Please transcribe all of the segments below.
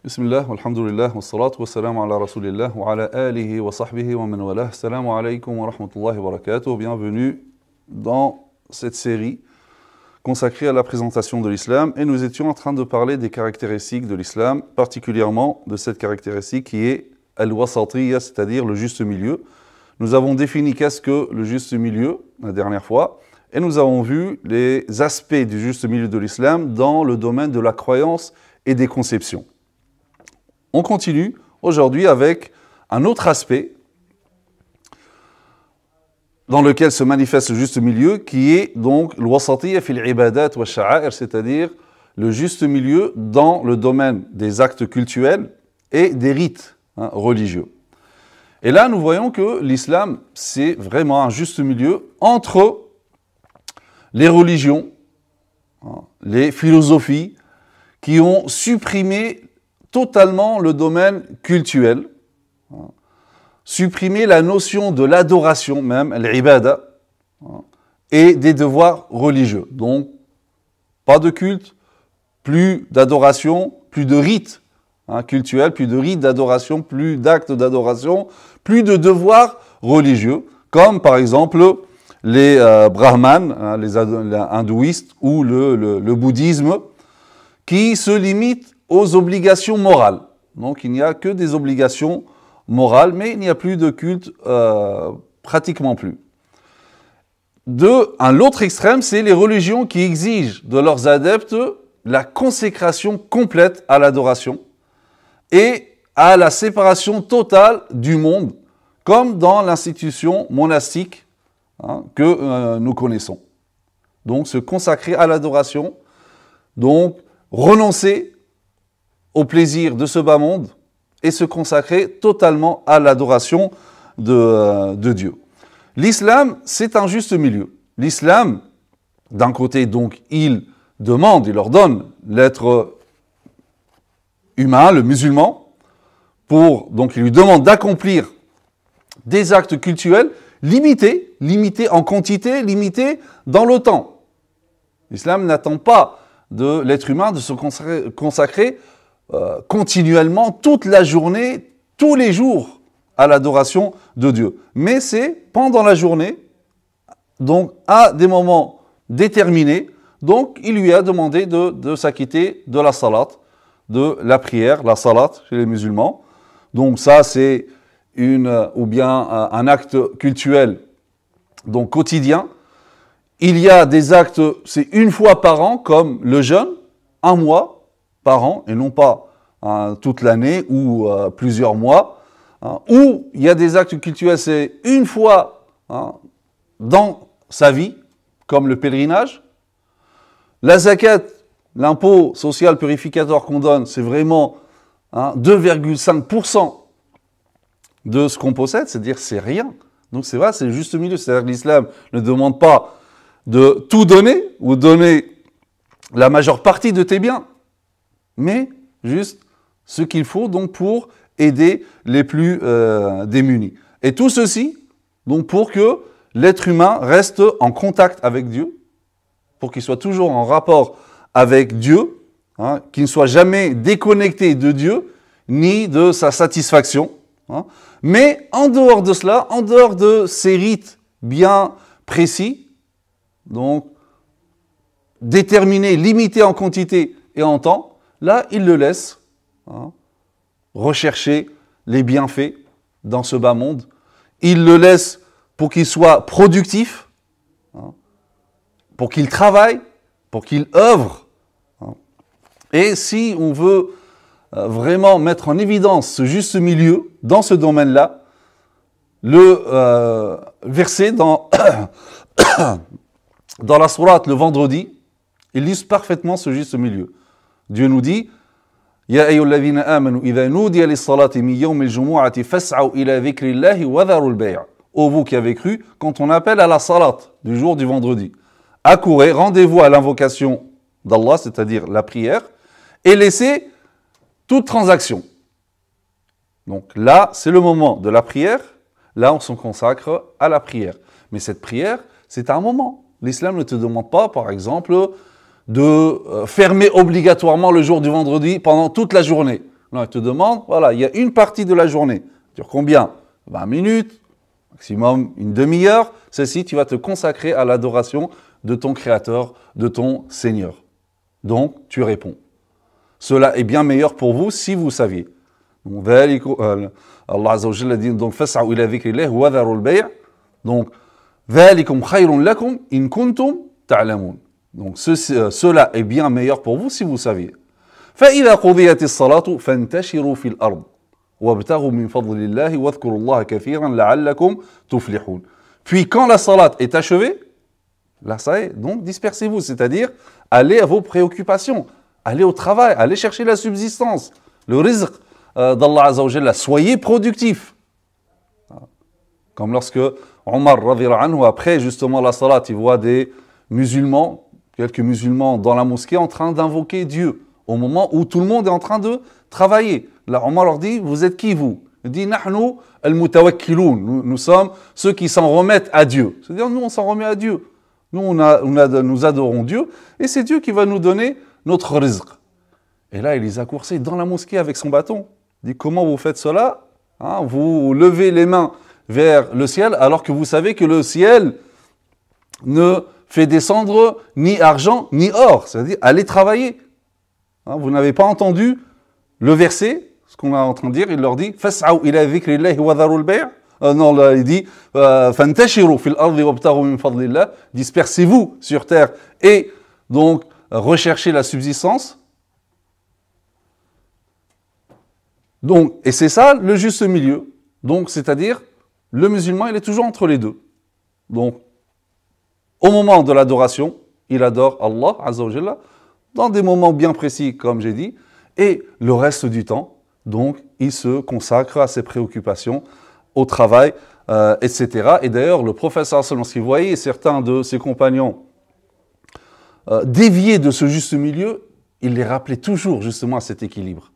Bismillah, walhamdulillah, wa salatu wa salam ala rasulillah, wa ala alihi wa sahbihi wa man walah. Assalamu alaikum wa rahmatullahi wa barakatuh. Bienvenue dans cette série consacrée à la présentation de l'islam. Et nous étions en train de parler des caractéristiques de l'islam, particulièrement de cette caractéristique qui est al-wasatiyya, c'est-à-dire le juste milieu. Nous avons défini qu'est-ce que le juste milieu la dernière fois, et nous avons vu les aspects du juste milieu de l'islam dans le domaine de la croyance et des conceptions. On continue aujourd'hui avec un autre aspect dans lequel se manifeste le juste milieu, qui est donc al-wasatiyya fil ibadat wa sha'air, c'est-à-dire le juste milieu dans le domaine des actes cultuels et des rites religieux. Et là, nous voyons que l'islam, c'est vraiment un juste milieu entre les religions, les philosophies qui ont supprimé totalement le domaine cultuel, supprimé la notion de l'adoration même, l'ibada, et des devoirs religieux. Donc, pas de culte, plus d'adoration, plus de rites cultuels, plus de rites d'adoration, plus d'actes d'adoration, plus de devoirs religieux, comme par exemple les brahmanes, les hindouistes ou le bouddhisme, qui se limitent aux obligations morales. Donc il n'y a que des obligations morales, mais il n'y a plus de culte, pratiquement plus. L'autre extrême, c'est les religions qui exigent de leurs adeptes la consécration complète à l'adoration et à la séparation totale du monde, comme dans l'institution monastique que nous connaissons. Donc se consacrer à l'adoration, donc renoncer au plaisir de ce bas monde et se consacrer totalement à l'adoration de Dieu. L'islam, c'est un juste milieu. L'islam, d'un côté, donc, il ordonne l'être humain, le musulman, donc il lui demande d'accomplir des actes cultuels limités en quantité, limités dans le temps. L'islam n'attend pas de l'être humain de se consacrer continuellement, toute la journée, tous les jours, à l'adoration de Dieu. Mais c'est pendant la journée, donc à des moments déterminés, donc il lui a demandé de s'acquitter de la salat, de la prière, la salat chez les musulmans. Donc ça c'est un acte cultuel, donc quotidien. Il y a des actes, c'est une fois par an, comme le jeûne, un mois par an, et non pas toute l'année ou plusieurs mois, où il y a des actes cultuels, c'est une fois dans sa vie, comme le pèlerinage. La zakat, l'impôt social purificateur qu'on donne, c'est vraiment 2,5% de ce qu'on possède, c'est-à-dire c'est rien. Donc c'est vrai, c'est le juste milieu, c'est-à-dire que l'islam ne demande pas de tout donner ou donner la majeure partie de tes biens, mais juste ce qu'il faut donc pour aider les plus démunis. Et tout ceci, donc pour que l'être humain reste en contact avec Dieu, pour qu'il soit toujours en rapport avec Dieu, qu'il ne soit jamais déconnecté de Dieu, ni de sa satisfaction. Mais en dehors de cela, en dehors de ces rites bien précis, donc déterminés, limités en quantité et en temps, là, il le laisse rechercher les bienfaits dans ce bas monde. Il le laisse pour qu'il soit productif, pour qu'il travaille, pour qu'il œuvre. Et si on veut vraiment mettre en évidence ce juste milieu dans ce domaine-là, le verset dans la sourate le vendredi illustre parfaitement ce juste milieu. Dieu nous dit Ya ayyuhalladhina amanu idha nudiya lis-salati min yawmil jumu'ati fas'au ila dhikrillahi wa dharul bay'. Ô vous qui avez cru, quand on appelle à la salat du jour du vendredi, accourez, rendez-vous à l'invocation d'Allah, c'est-à-dire la prière, et laissez toute transaction. Donc là, c'est le moment de la prière. Là, on se consacre à la prière. Mais cette prière, c'est un moment. L'islam ne te demande pas, par exemple, de fermer obligatoirement le jour du vendredi pendant toute la journée. Non, il te demande, voilà, il y a une partie de la journée. Ça dure combien? 20 minutes, maximum une demi-heure. Celle-ci, tu vas te consacrer à l'adoration de ton Créateur, de ton Seigneur. Donc, tu réponds. Cela est bien meilleur pour vous si vous saviez. Donc, Allah Azza wa Jalla dit donc fas'au ila dhikrillah wa dharul bay'. Donc, dhalikum khayrun lakum in kuntum ta'lamun. Donc, cela est bien meilleur pour vous si vous saviez. فإذا قضيت الصلاة فانتشروا في الأرض وابتغوا من فضل الله واذكروا الله كثيرا لعلكم تفلحون. Puis quand la salat est achevée, là ça est, donc dispersez-vous, c'est-à-dire allez à vos préoccupations, allez au travail, allez chercher la subsistance, le rizq d'Allah Azza wa Jalla, soyez productifs. Comme lorsque Omar radhiyallahu anhu, après justement la salat, il voit des musulmans, quelques musulmans dans la mosquée en train d'invoquer Dieu, au moment où tout le monde est en train de travailler. Là, Omar leur dit, vous êtes qui vous? Il dit, nahnu al-mutawakkiloun, nous sommes ceux qui s'en remettent à Dieu. C'est-à-dire, nous on s'en remet à Dieu. Nous, nous adorons Dieu, et c'est Dieu qui va nous donner notre rizq. Et là, il les a coursés dans la mosquée avec son bâton. Il dit, comment vous faites cela? Vous levez les mains vers le ciel, alors que vous savez que le ciel ne fait descendre ni argent, ni or. C'est-à-dire, allez travailler. Vous n'avez pas entendu le verset, ce qu'on est en train de dire, il leur dit, fas'au ila dhikrillahi wa dharul bay'. Non, là, il dit fantashiru fil ardi wabtaghu min fadlillah, dispersez-vous sur terre et donc recherchez la subsistance. Donc, et c'est ça le juste milieu. Donc, c'est-à-dire, le musulman, il est toujours entre les deux. Donc, au moment de l'adoration, il adore Allah Azza wa Jalla, dans des moments bien précis, comme j'ai dit, et le reste du temps, donc, il se consacre à ses préoccupations, au travail, etc. Et d'ailleurs, le prophète, lorsqu'il voyait certains de ses compagnons dévier de ce juste milieu, il les rappelait toujours justement à cet équilibre.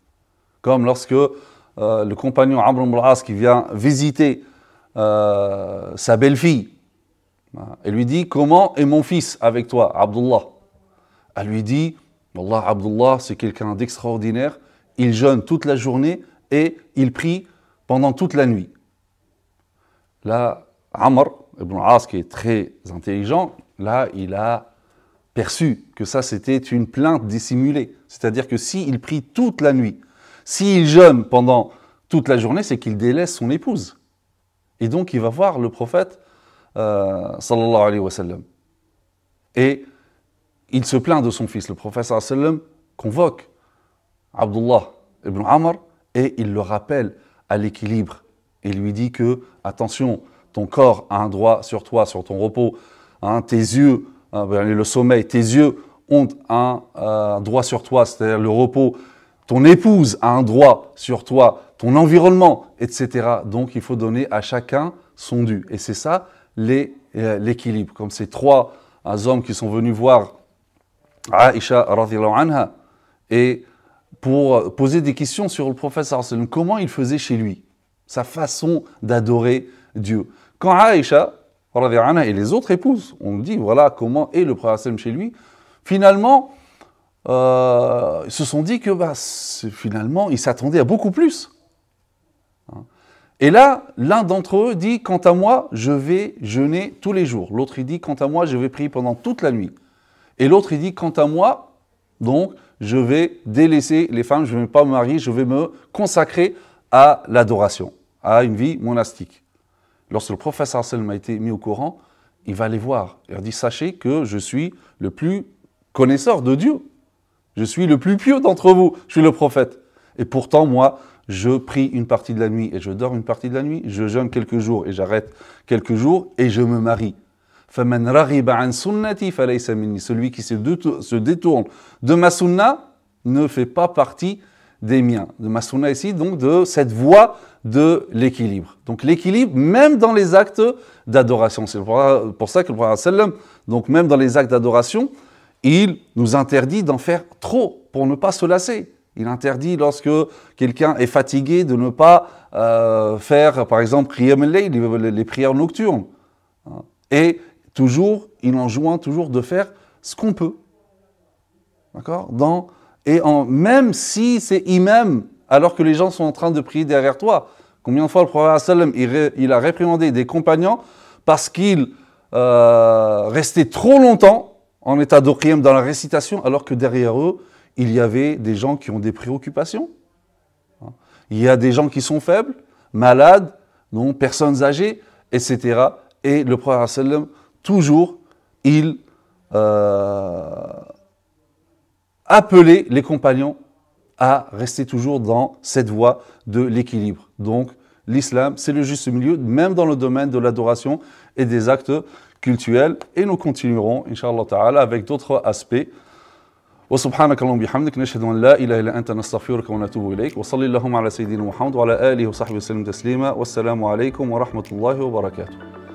Comme lorsque le compagnon Amr ibn al-As qui vient visiter sa belle-fille, elle lui dit, comment est mon fils avec toi, Abdullah? Elle lui dit, Wallah, Abdullah, c'est quelqu'un d'extraordinaire, il jeûne toute la journée et il prie pendant toute la nuit. Là, Amr ibn al-As, qui est très intelligent, là, il a perçu que ça, c'était une plainte dissimulée. C'est-à-dire que s'il prie toute la nuit, s'il jeûne pendant toute la journée, c'est qu'il délaisse son épouse. Et donc, il va voir le prophète, sallallahu alayhi wa sallam. Et il se plaint de son fils. Le prophète, sallallahu alayhi wa sallam, convoque Abdullah ibn Amr et il le rappelle à l'équilibre. Et lui dit que, attention, ton corps a un droit sur toi, sur ton repos, tes yeux, le sommeil, tes yeux ont un droit sur toi, c'est-à-dire le repos, ton épouse a un droit sur toi, ton environnement, etc. Donc il faut donner à chacun son dû. Et c'est ça l'équilibre. Comme ces trois hommes qui sont venus voir Aïcha radhiyallahu anha et pour poser des questions sur le prophète sallallahu alayhi wa sallam, comment il faisait chez lui, sa façon d'adorer Dieu. Quand Aïcha radhiyallahu anha et les autres épouses ont dit voilà comment est le prophète sallallahu alayhi wa sallam chez lui, finalement ils se sont dit que finalement ils s'attendaient à beaucoup plus. Et là, l'un d'entre eux dit, quant à moi, je vais jeûner tous les jours. L'autre, il dit, quant à moi, je vais prier pendant toute la nuit. Et l'autre, il dit, quant à moi, donc, je vais délaisser les femmes, je ne vais pas me marier, je vais me consacrer à l'adoration, à une vie monastique. Lorsque le prophète sallallahu alayhi wa sallam a été mis au courant, il va les voir. Il leur dit, sachez que je suis le plus connaisseur de Dieu. Je suis le plus pieux d'entre vous, je suis le prophète. Et pourtant, moi, je prie une partie de la nuit et je dors une partie de la nuit, je jeûne quelques jours et j'arrête quelques jours et je me marie. فَمَنْ رَغِبَ عَنْ سُنَّتِي فَلَيْسَ مِنِّي. Celui qui se détourne de ma sunna ne fait pas partie des miens. De ma sunna ici, donc de cette voie de l'équilibre. Donc l'équilibre, même dans les actes d'adoration. C'est pour ça que le prophète sallam, donc même dans les actes d'adoration, il nous interdit d'en faire trop pour ne pas se lasser. Il interdit lorsque quelqu'un est fatigué de ne pas faire, par exemple, qiyam al-layl, les prières nocturnes. Et toujours, il enjoint toujours de faire ce qu'on peut. D'accord ? Même si c'est imam alors que les gens sont en train de prier derrière toi. Combien de fois le prophète sallam, il a réprimandé des compagnons parce qu'ils restaient trop longtemps en état de qiyam dans la récitation, alors que derrière eux, il y avait des gens qui ont des préoccupations. Il y a des gens qui sont faibles, malades, non, personnes âgées, etc. Et le prophète sallam, toujours, il appelait les compagnons à rester toujours dans cette voie de l'équilibre. Donc, l'islam, c'est le juste milieu, même dans le domaine de l'adoration et des actes cultuels. Et nous continuerons, Inch'Allah Ta'ala, avec d'autres aspects. وسبحانك اللهم وبحمدك نشهد ان لا اله الا انت نستغفرك ونتوب اليك وصلي اللهم على سيدنا محمد وعلى اله وصحبه وسلم تسليما والسلام عليكم ورحمه الله وبركاته.